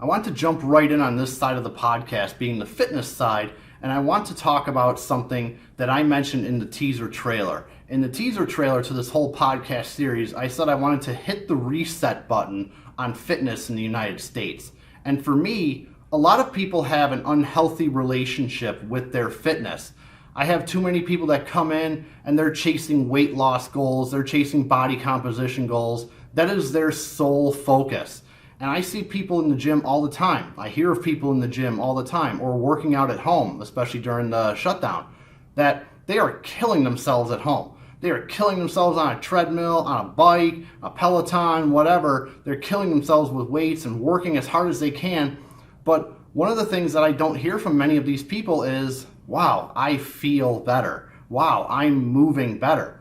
I want to jump right in on this side of the podcast, being the fitness side, and I want to talk about something that I mentioned in the teaser trailer. In the teaser trailer to this whole podcast series, I said I wanted to hit the reset button on fitness in the United States. And for me, a lot of people have an unhealthy relationship with their fitness. I have too many people that come in and they're chasing weight loss goals, they're chasing body composition goals. That is their sole focus. And I see people in the gym all the time. I hear of people in the gym all the time, or working out at home, especially during the shutdown, that they are killing themselves at home. They are killing themselves on a treadmill, on a bike, a Peloton, whatever. They're killing themselves with weights and working as hard as they can. But one of the things that I don't hear from many of these people is, wow, I feel better. Wow, I'm moving better.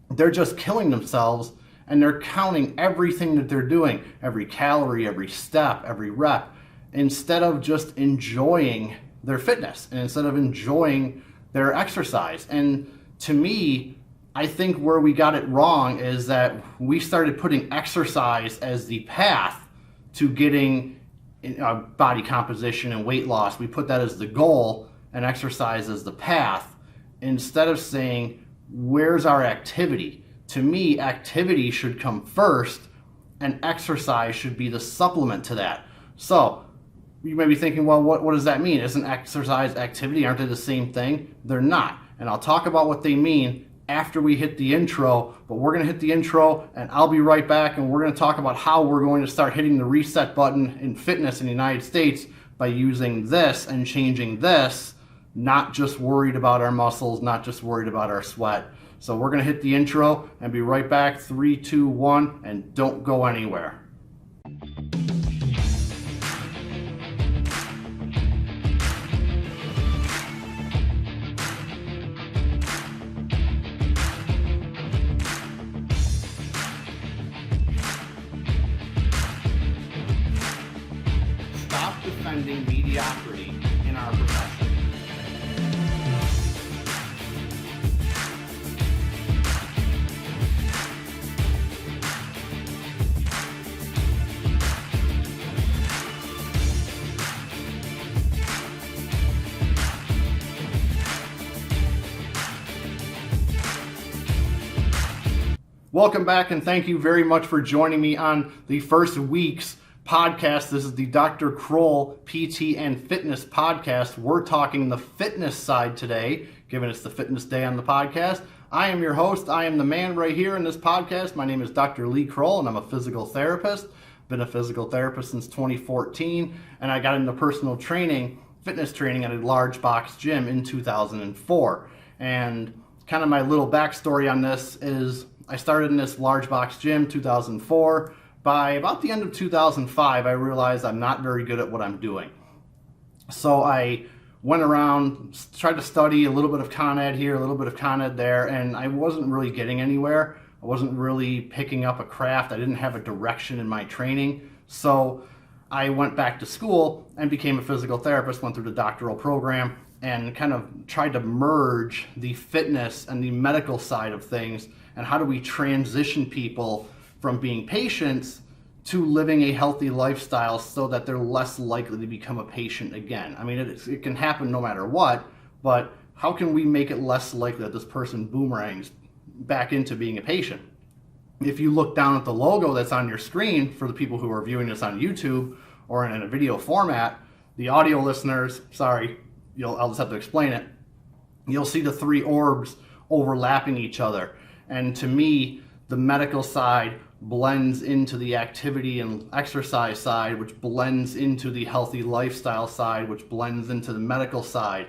They're just killing themselves, and they're counting everything that they're doing, every calorie, every step, every rep, instead of just enjoying their fitness and instead of enjoying their exercise. And to me, I think where we got it wrong is that we started putting exercise as the path to getting body composition and weight loss. We put that as the goal and exercise as the path, instead of saying, where's our activity? To me, activity should come first, and exercise should be the supplement to that. So you may be thinking, well, what does that mean? Isn't exercise activity? Aren't they the same thing? They're not. And I'll talk about what they mean after we hit the intro, but we're going to hit the intro and I'll be right back, and we're going to talk about how we're going to start hitting the reset button in fitness in the United States by using this and changing this, not just worried about our muscles, not just worried about our sweat. So we're going to hit the intro and be right back. 3, 2, 1, and don't go anywhere. Stop defending mediocrity in our profession. Welcome back, and thank you very much for joining me on the first week's podcast. This is the Dr. Kroll PT and Fitness Podcast. We're talking the fitness side today, given it's the fitness day on the podcast. I am your host. I am the man right here in this podcast. My name is Dr. Lee Kroll, and I'm a physical therapist. Been a physical therapist since 2014, and I got into personal training, fitness training at a large box gym in 2004. And kind of my little backstory on this is I started in this large box gym 2004. By about the end of 2005, I realized I'm not very good at what I'm doing. So I went around, tried to study a little bit of Con Ed here, a little bit of Con Ed there, and I wasn't really getting anywhere. I wasn't really picking up a craft. I didn't have a direction in my training. So I went back to school and became a physical therapist, went through the doctoral program, and kind of tried to merge the fitness and the medical side of things, and how do we transition people from being patients to living a healthy lifestyle so that they're less likely to become a patient again. I mean, it can happen no matter what, but how can we make it less likely that this person boomerangs back into being a patient? If you look down at the logo that's on your screen, for the people who are viewing this on YouTube or in a video format, the audio listeners, sorry, I'll just have to explain it. You'll see the 3 orbs overlapping each other. And to me, the medical side blends into the activity and exercise side, which blends into the healthy lifestyle side, which blends into the medical side.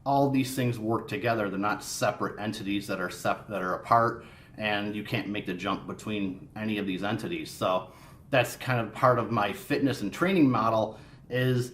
All these things work together. They're not separate entities that are apart, and you can't make the jump between any of these entities. So that's kind of part of my fitness and training model, is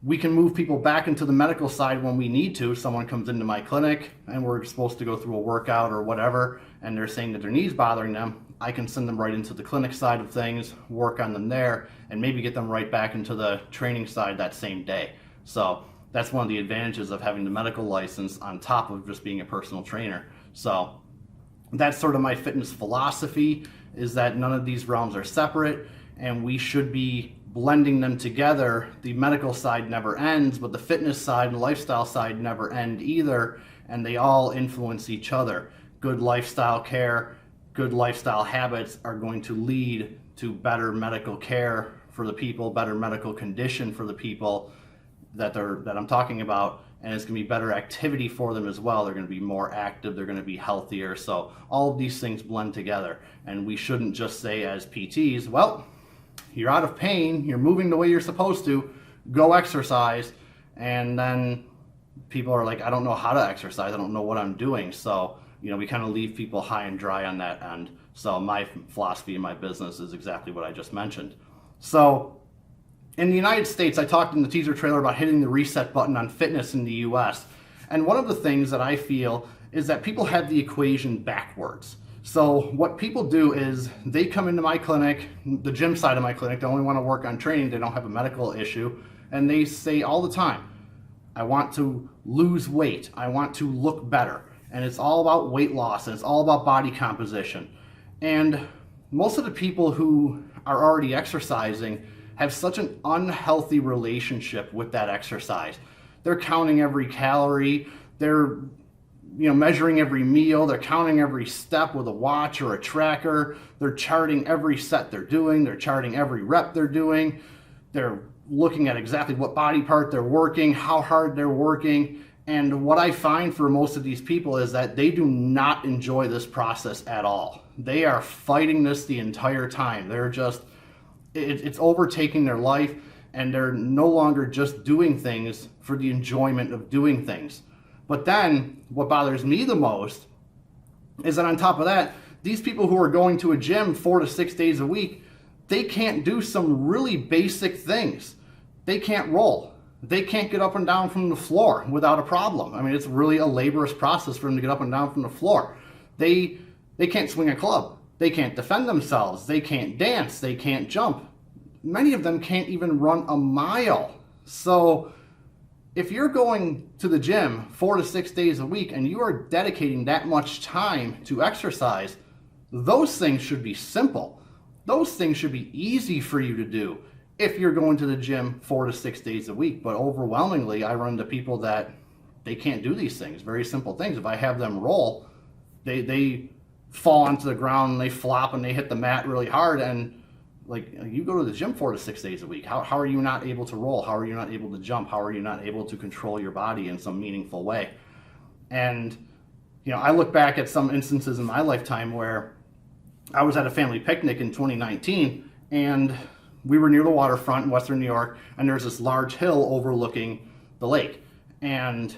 we can move people back into the medical side when we need to. Someone comes into my clinic and we're supposed to go through a workout or whatever, and they're saying that their knee's bothering them. I can send them right into the clinic side of things, work on them there, and maybe get them right back into the training side that same day. So that's one of the advantages of having the medical license on top of just being a personal trainer. So that's sort of my fitness philosophy, is that none of these realms are separate, and we should be blending them together, the medical side never ends, but the fitness side and the lifestyle side never end either, and they all influence each other. Good lifestyle care, good lifestyle habits are going to lead to better medical care for the people, better medical condition for the people that I'm talking about, and it's going to be better activity for them as well. They're going to be more active, they're going to be healthier. So all of these things blend together, and we shouldn't just say as PTs, well, you're out of pain, you're moving the way you're supposed to, go exercise, and then people are like, I don't know how to exercise, I don't know what I'm doing. So, we kind of leave people high and dry on that end. So my philosophy in my business is exactly what I just mentioned. So in the United States, I talked in the teaser trailer about hitting the reset button on fitness in the US. And one of the things that I feel is that people have the equation backwards. So what people do is they come into my clinic, the gym side of my clinic, they only want to work on training, they don't have a medical issue, and they say all the time, I want to lose weight, I want to look better. And it's all about weight loss, and it's all about body composition. And most of the people who are already exercising have such an unhealthy relationship with that exercise. They're counting every calorie, they're measuring every meal, they're counting every step with a watch or a tracker, they're charting every set they're doing, they're charting every rep they're doing, they're looking at exactly what body part they're working, how hard they're working. And what I find for most of these people is that they do not enjoy this process at all. They are fighting this the entire time. They're just, it's overtaking their life, and they're no longer just doing things for the enjoyment of doing things. But then what bothers me the most is that on top of that, these people who are going to a gym 4 to 6 days a week, they can't do some really basic things. They can't roll. They can't get up and down from the floor without a problem. I mean, it's really a laborious process for them to get up and down from the floor. They can't swing a club. They can't defend themselves. They can't dance. They can't jump. Many of them can't even run a mile. So if you're going to the gym 4 to 6 days a week and you are dedicating that much time to exercise, those things should be simple. Those things should be easy for you to do if you're going to the gym 4 to 6 days a week. But overwhelmingly, I run into people that they can't do these things, very simple things. If I have them roll, they fall onto the ground and they flop and they hit the mat really hard. And like, you go to the gym 4 to 6 days a week. How are you not able to roll? How are you not able to jump? How are you not able to control your body in some meaningful way? And, I look back at some instances in my lifetime where I was at a family picnic in 2019, and we were near the waterfront in Western New York, and there's this large hill overlooking the lake. And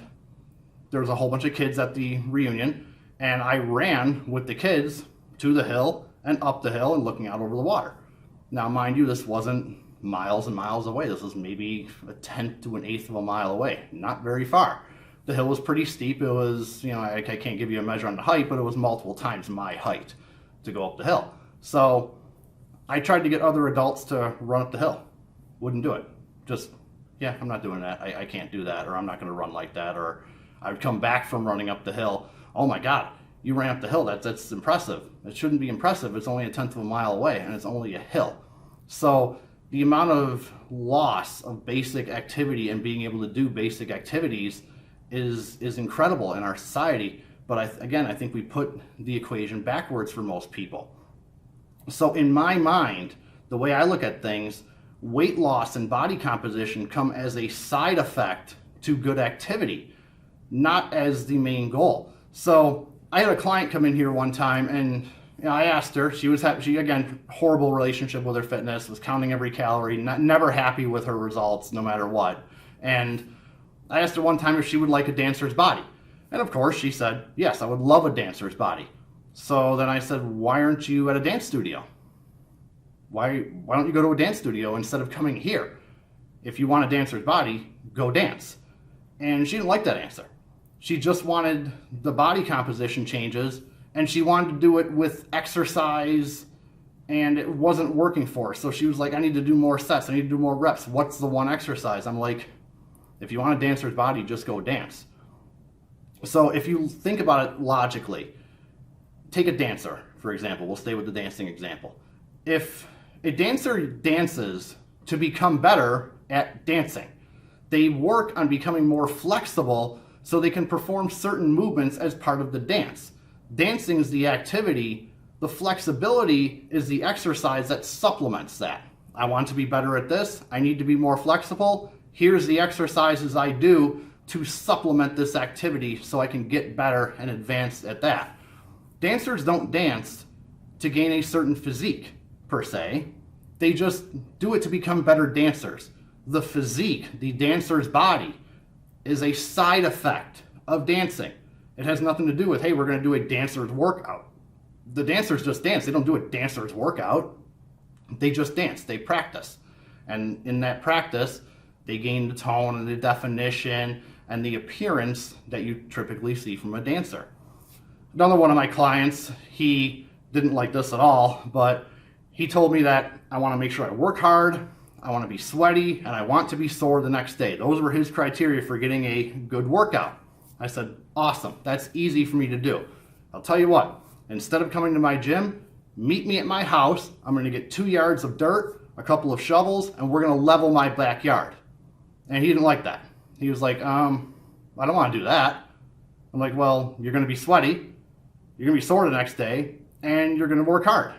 there was a whole bunch of kids at the reunion, and I ran with the kids to the hill and up the hill and looking out over the water. Now, mind you, this wasn't miles and miles away. This was maybe 1/10 to 1/8 of a mile away, not very far. The hill was pretty steep. It was, I can't give you a measure on the height, but it was multiple times my height to go up the hill. So I tried to get other adults to run up the hill. Wouldn't do it. Just, I'm not doing that. I can't do that, or I'm not going to run like that. Or I would come back from running up the hill. Oh my God, you ran up the hill. That's impressive. It shouldn't be impressive. It's only 1/10 of a mile away, and it's only a hill. So the amount of loss of basic activity and being able to do basic activities is incredible in our society. But I think we put the equation backwards for most people. So in my mind, the way I look at things, weight loss and body composition come as a side effect to good activity, not as the main goal. So I had a client come in here one time, and I asked her, she again, horrible relationship with her fitness, was counting every calorie, never happy with her results no matter what. And I asked her one time if she would like a dancer's body. And of course she said, yes, I would love a dancer's body. So then I said, why aren't you at a dance studio? Why don't you go to a dance studio instead of coming here? If you want a dancer's body, go dance. And she didn't like that answer. She just wanted the body composition changes, and she wanted to do it with exercise, and it wasn't working for her. So she was like, I need to do more sets, I need to do more reps. What's the one exercise? I'm like, if you want a dancer's body, just go dance. So if you think about it logically, take a dancer, for example. We'll stay with the dancing example. If a dancer dances to become better at dancing. They work on becoming more flexible so they can perform certain movements as part of the dance. Dancing is the activity. The flexibility is the exercise that supplements that. I want to be better at this. I need to be more flexible. Here's the exercises I do to supplement this activity so I can get better and advance at that. Dancers don't dance to gain a certain physique, per se. They just do it to become better dancers. The physique, the dancer's body, is a side effect of dancing. It has nothing to do with, hey, we're going to do a dancer's workout. The dancers just dance. They don't do a dancer's workout. They just dance. They practice. And in that practice, they gain the tone and the definition and the appearance that you typically see from a dancer. Another one of my clients, he didn't like this at all, but he told me that I want to make sure I work hard, I want to be sweaty, and I want to be sore the next day. Those were his criteria for getting a good workout. I said, awesome, that's easy for me to do. I'll tell you what, instead of coming to my gym, meet me at my house. I'm going to get 2 yards of dirt, a couple of shovels, and we're going to level my backyard. And he didn't like that. He was like, I don't want to do that. I'm like, well, you're going to be sweaty, you're going to be sore the next day, and you're going to work hard.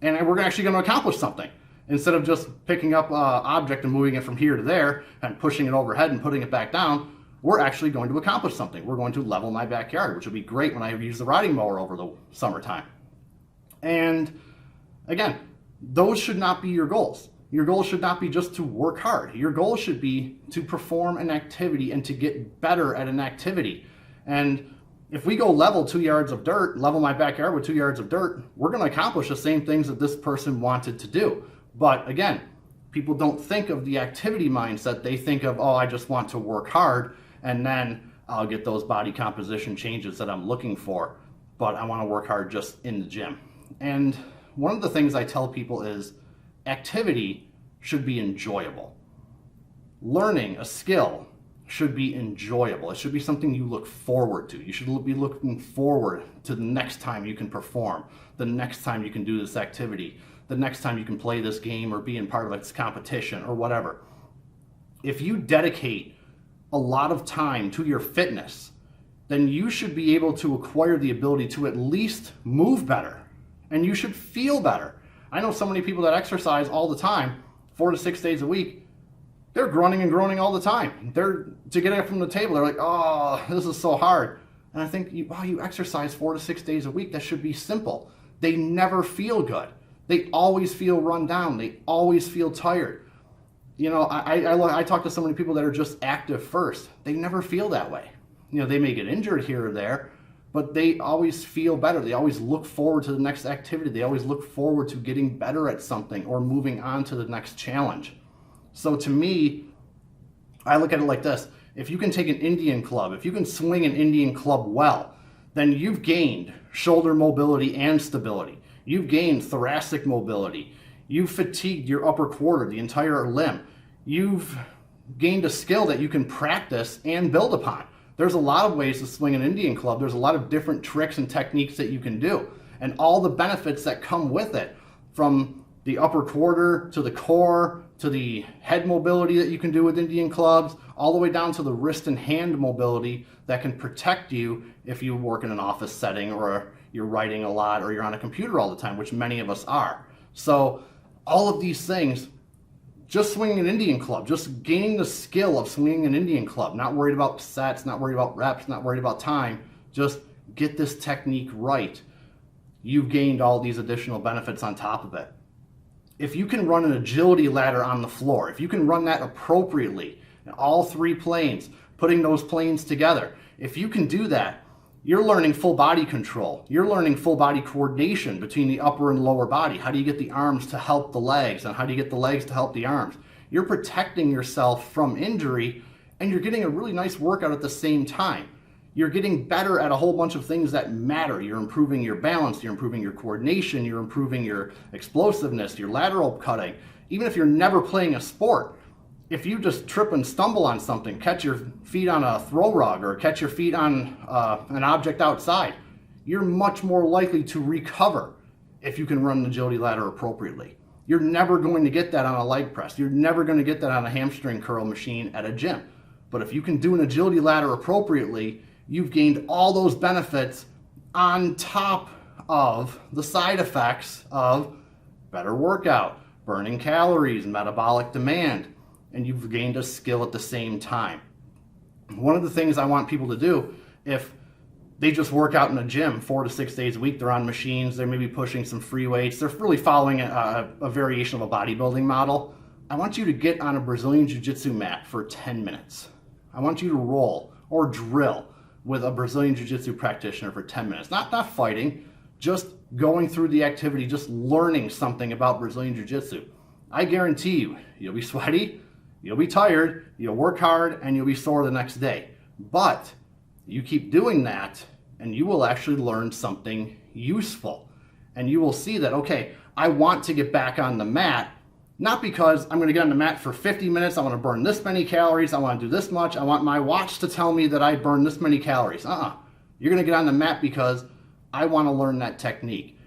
And we're actually going to accomplish something. Instead of just picking up an object and moving it from here to there and pushing it overhead and putting it back down, we're actually going to accomplish something. We're going to level my backyard, which will be great when I use the riding mower over the summertime. And again, those should not be your goals. Your goal should not be just to work hard. Your goal should be to perform an activity and to get better at an activity. And if we go level 2 yards of dirt, level my backyard with 2 yards of dirt, we're going to accomplish the same things that this person wanted to do. But again, people don't think of the activity mindset. They think of, oh, I just want to work hard and then I'll get those body composition changes that I'm looking for. But I want to work hard just in the gym. And one of the things I tell people is activity should be enjoyable. Learning a skill should be enjoyable. It should be something you look forward to. You should be looking forward to the next time you can perform, the next time you can do this activity, the next time you can play this game or be in part of its competition or whatever. If you dedicate a lot of time to your fitness, then you should be able to acquire the ability to at least move better, and you should feel better. I know so many people that exercise all the time, 4 to 6 days a week. They're grunting and groaning all the time. To get up from the table, they're like, oh, this is so hard. And I think, wow, you exercise 4 to 6 days a week. That should be simple. They never feel good. They always feel run down. They always feel tired. You know, I talk to so many people that are just active first. They never feel that way. You know, they may get injured here or there, but they always feel better. They always look forward to the next activity. They always look forward to getting better at something or moving on to the next challenge. So to me, I look at it like this. If you can take an Indian club, if you can swing an Indian club well, then you've gained shoulder mobility and stability. You've gained thoracic mobility. You've fatigued your upper quarter, the entire limb. You've gained a skill that you can practice and build upon. There's a lot of ways to swing an Indian club. There's a lot of different tricks and techniques that you can do, and all the benefits that come with it, from the upper quarter to the core to the head mobility that you can do with Indian clubs, all the way down to the wrist and hand mobility that can protect you if you work in an office setting or you're writing a lot or you're on a computer all the time, which many of us are. So all of these things, just swinging an Indian club, just gaining the skill of swinging an Indian club, not worried about sets, not worried about reps, not worried about time, just get this technique right. You've gained all these additional benefits on top of it. If you can run an agility ladder on the floor, if you can run that appropriately in all 3 planes, putting those planes together, if you can do that, you're learning full body control. You're learning full body coordination between the upper and lower body. How do you get the arms to help the legs, and how do you get the legs to help the arms? You're protecting yourself from injury, and you're getting a really nice workout at the same time. You're getting better at a whole bunch of things that matter. You're improving your balance, you're improving your coordination, you're improving your explosiveness, your lateral cutting. Even if you're never playing a sport, if you just trip and stumble on something, catch your feet on a throw rug or catch your feet on an object outside, you're much more likely to recover if you can run an agility ladder appropriately. You're never going to get that on a leg press. You're never going to get that on a hamstring curl machine at a gym. But if you can do an agility ladder appropriately, you've gained all those benefits on top of the side effects of better workout, burning calories, metabolic demand, and you've gained a skill at the same time. One of the things I want people to do, if they just work out in a gym 4 to 6 days a week, they're on machines, they're maybe pushing some free weights, they're really following a variation of a bodybuilding model, I want you to get on a Brazilian Jiu-Jitsu mat for 10 minutes. I want you to roll or drill with a Brazilian Jiu-Jitsu practitioner for 10 minutes. Not fighting, just going through the activity, just learning something about Brazilian Jiu-Jitsu. I guarantee you, you'll be sweaty, you'll be tired, you'll work hard, and you'll be sore the next day. But you keep doing that, and you will actually learn something useful. And you will see that, okay, I want to get back on the mat, not because I'm going to get on the mat for 50 minutes, I want to burn this many calories, I want to do this much, I want my watch to tell me that I burned this many calories. You're going to get on the mat because I want to learn that technique.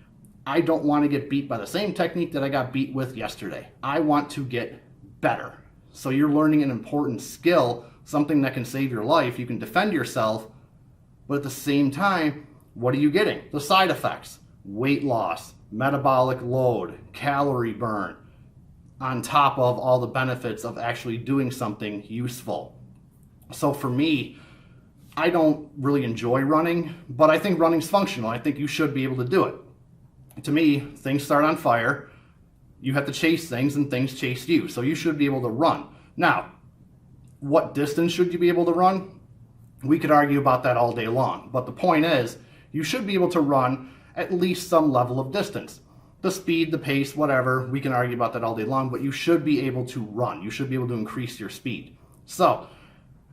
I don't want to get beat by the same technique that I got beat with yesterday. I want to get better. So you're learning an important skill, something that can save your life. You can defend yourself, but at the same time, what are you getting? The side effects: weight loss, metabolic load, calorie burn, on top of all the benefits of actually doing something useful. So for me, I don't really enjoy running, but I think running's functional. I think you should be able to do it. To me, things start on fire. You have to chase things and things chase you. So you should be able to run. Now, what distance should you be able to run? We could argue about that all day long. But the point is, you should be able to run at least some level of distance. The speed, the pace, whatever, we can argue about that all day long, but you should be able to run. You should be able to increase your speed. So,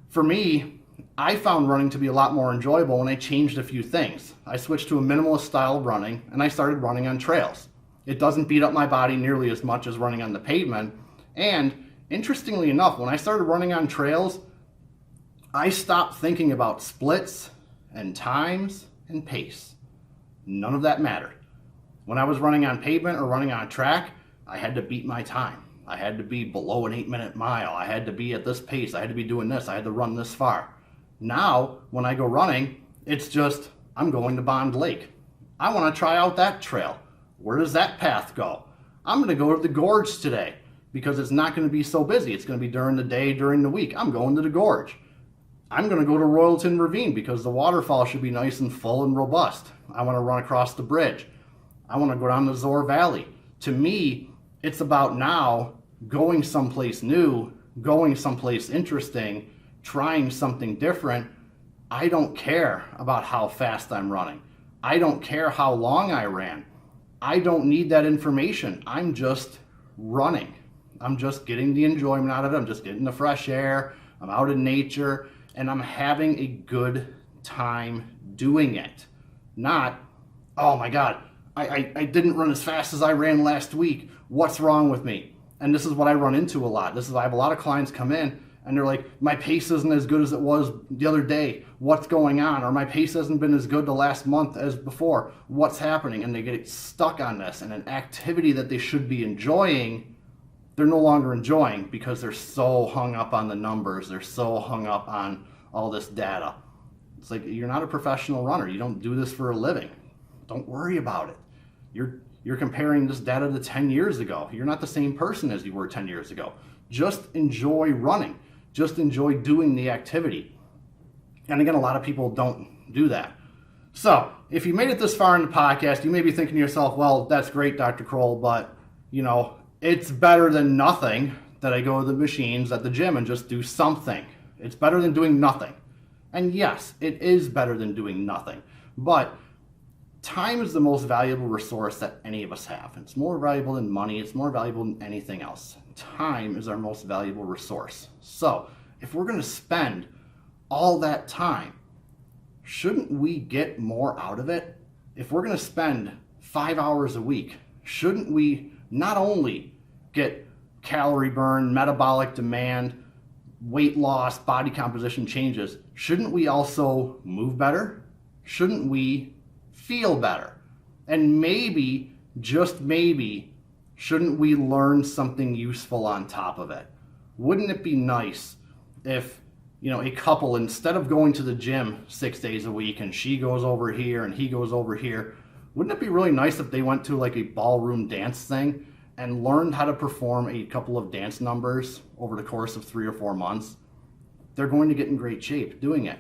for me, I found running to be a lot more enjoyable when I changed a few things. I switched to a minimalist style of running, and I started running on trails. It doesn't beat up my body nearly as much as running on the pavement. And interestingly enough, when I started running on trails, I stopped thinking about splits and times and pace. None of that mattered. When I was running on pavement or running on a track, I had to beat my time. I had to be below an 8-minute mile. I had to be at this pace. I had to be doing this. I had to run this far. Now, when I go running, it's just, I'm going to Bond Lake. I want to try out that trail. Where does that path go? I'm going to go to the gorge today because it's not going to be so busy. It's going to be during the day, during the week. I'm going to the gorge. I'm going to go to Royalton Ravine because the waterfall should be nice and full and robust. I want to run across the bridge. I want to go down the Zor Valley. To me, it's about now going someplace new, going someplace interesting, trying something different. I don't care about how fast I'm running. I don't care how long I ran. I don't need that information. I'm just running. I'm just getting the enjoyment out of it. I'm just getting the fresh air. I'm out in nature, and I'm having a good time doing it. Not, oh my God, I didn't run as fast as I ran last week. What's wrong with me? And this is what I run into a lot. I have a lot of clients come in and they're like, my pace isn't as good as it was the other day. What's going on? Or my pace hasn't been as good the last month as before. What's happening? And they get stuck on this, and an activity that they should be enjoying, they're no longer enjoying because they're so hung up on the numbers. They're so hung up on all this data. It's like, you're not a professional runner. You don't do this for a living. Don't worry about it. You're comparing this data to 10 years ago. You're not the same person as you were 10 years ago. Just enjoy running. Just enjoy doing the activity. And again, a lot of people don't do that. So if you made it this far in the podcast, you may be thinking to yourself, well, that's great, Dr. Kroll, but it's better than nothing that I go to the machines at the gym and just do something. It's better than doing nothing. And yes, it is better than doing nothing. But time is the most valuable resource that any of us have. It's more valuable than money. It's more valuable than anything else. Time is our most valuable resource. So if we're going to spend all that time, shouldn't we get more out of it? If we're going to spend 5 hours a week, shouldn't we not only get calorie burn, metabolic demand, weight loss, body composition changes, shouldn't we also move better? Shouldn't we feel better? And maybe, just maybe, shouldn't we learn something useful on top of it? Wouldn't it be nice if, a couple, instead of going to the gym 6 days a week and she goes over here and he goes over here, wouldn't it be really nice if they went to like a ballroom dance thing and learned how to perform a couple of dance numbers over the course of 3 or 4 months? They're going to get in great shape doing it,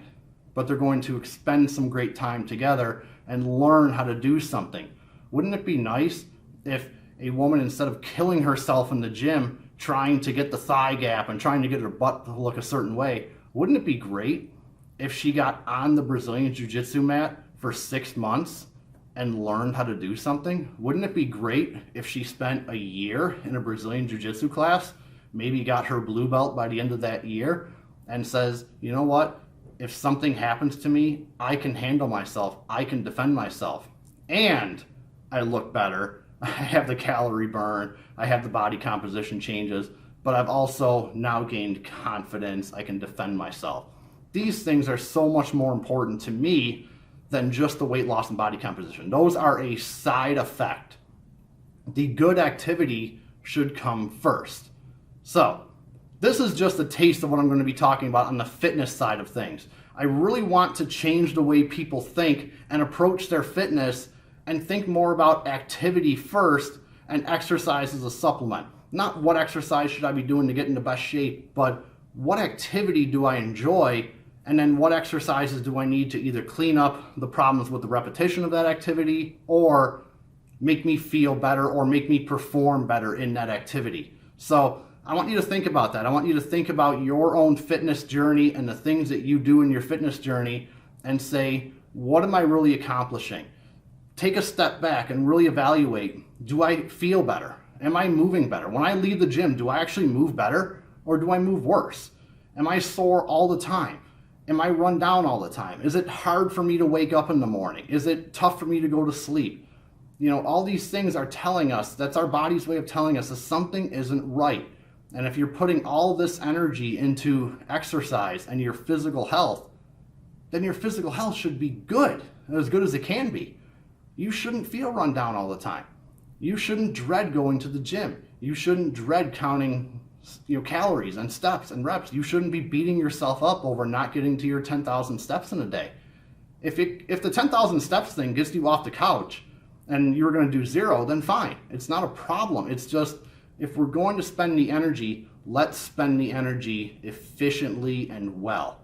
but they're going to expend some great time together and learn how to do something. Wouldn't it be nice if a woman, instead of killing herself in the gym trying to get the thigh gap and trying to get her butt to look a certain way, wouldn't it be great if she got on the Brazilian Jiu-Jitsu mat for 6 months and learned how to do something? Wouldn't it be great if she spent a year in a Brazilian Jiu-Jitsu class, maybe got her blue belt by the end of that year, and says, you know what, if something happens to me, I can handle myself, I can defend myself, and I look better, I have the calorie burn, I have the body composition changes, but I've also now gained confidence, I can defend myself. These things are so much more important to me than just the weight loss and body composition. Those are a side effect. The good activity should come first. So, this is just a taste of what I'm going to be talking about on the fitness side of things. I really want to change the way people think and approach their fitness and think more about activity first and exercise as a supplement. Not what exercise should I be doing to get in the best shape, but what activity do I enjoy, and then what exercises do I need to either clean up the problems with the repetition of that activity or make me feel better or make me perform better in that activity. So I want you to think about that. I want you to think about your own fitness journey and the things that you do in your fitness journey and say, what am I really accomplishing? Take a step back and really evaluate, do I feel better? Am I moving better? When I leave the gym, do I actually move better or do I move worse? Am I sore all the time? Am I run down all the time? Is it hard for me to wake up in the morning? Is it tough for me to go to sleep? All these things are telling us, that's our body's way of telling us that something isn't right. And if you're putting all this energy into exercise and your physical health, then your physical health should be good as it can be. You shouldn't feel run down all the time. You shouldn't dread going to the gym. You shouldn't dread counting calories and steps and reps. You shouldn't be beating yourself up over not getting to your 10,000 steps in a day. If the 10,000 steps thing gets you off the couch and you're going to do 0, then fine. It's not a problem. It's just, if we're going to spend the energy, let's spend the energy efficiently and well.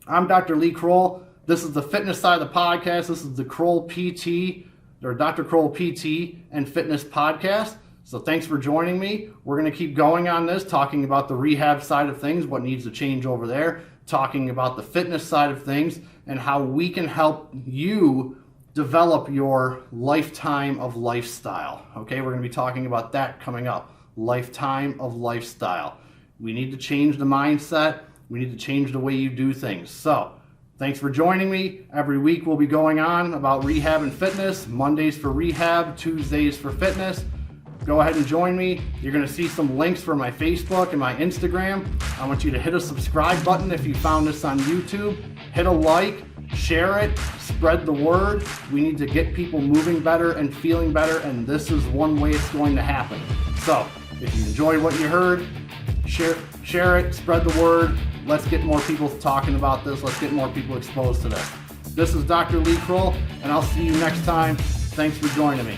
I'm Dr. Lee Kroll. This is the fitness side of the podcast. This is the Kroll PT, or Dr. Kroll PT and Fitness Podcast. So thanks for joining me. We're going to keep going on this, talking about the rehab side of things, what needs to change over there, talking about the fitness side of things, and how we can help you develop your lifetime of lifestyle. Okay, we're going to be talking about that coming up. Lifetime of lifestyle. We need to change the mindset. We need to change the way you do things. So, thanks for joining me. Every week we'll be going on about rehab and fitness. Mondays for rehab, Tuesdays for fitness. Go ahead and join me. You're going to see some links for my Facebook and my Instagram. I want you to hit a subscribe button if you found this on YouTube. Hit a like, share it, spread the word. We need to get people moving better and feeling better, and this is one way it's going to happen. So, if you enjoyed what you heard, share it, spread the word. Let's get more people talking about this. Let's get more people exposed to this. This is Dr. Lee Kroll, and I'll see you next time. Thanks for joining me.